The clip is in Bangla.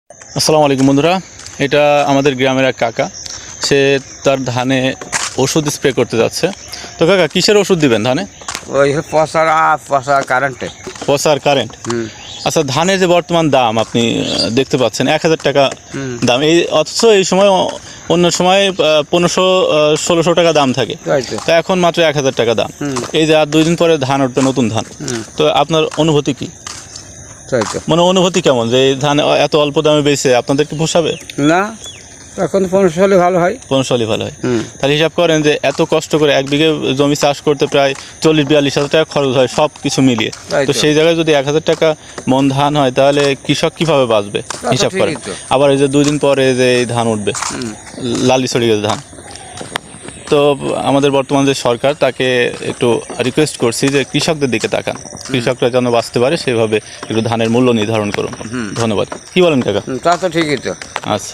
আসসালামু আলাইকুম বন্ধুরা, এটা আমাদের গ্রামের এক কাকা। সে তার ধানে ওষুধ স্প্রে করতে যাচ্ছে। তো কাকা, কিসের ওষুধ দিবেন ধানে? ওই পচা কারেন্টে। পচার কারেন্ট। আচ্ছা, ধানের যে বর্তমান দাম আপনি দেখতে পাচ্ছেন 1,000 টাকা দাম, এই অথচ এই সময় অন্য সময় 1500-1600 টাকা দাম থাকে, তো এখন মাত্র 1,000 টাকা দাম। এই যে আর 2 দিন পরে ধান উঠবে, নতুন ধান। তো আপনার অনুভূতি কি? মানে অনুভূতি কেমন যে এই ধান এত অল্প দামে বেচে আপনাদের কি পোষাবে? না, এখন 1500 হলে ভালো হয়। 1500 হলে ভালো হয়। তাহলে হিসাব করেন যে এত কষ্ট করে 1 বিঘে জমি চাষ করতে প্রায় 40-42 হাজার টাকা খরচ হয় সব কিছু মিলিয়ে। তো সেই জায়গায় যদি 1,000 টাকা মন ধান হয়, তাহলে কৃষক কিভাবে বাঁচবে হিসাব করেন। আবার এই যে 2 দিন পরে যে এই ধান উঠবে, লালি ছড়িয়ে গেছে ধান। তো আমাদের বর্তমান যে সরকার, তাকে একটু রিকোয়েস্ট করছি যে কৃষকদের দিকে তাকান, কৃষকরা যেন বাঁচতে পারে সেভাবে একটু ধানের মূল্য নির্ধারণ করুন। ধন্যবাদ। কি বলেন কাকা? তা তো ঠিকই তো। আচ্ছা।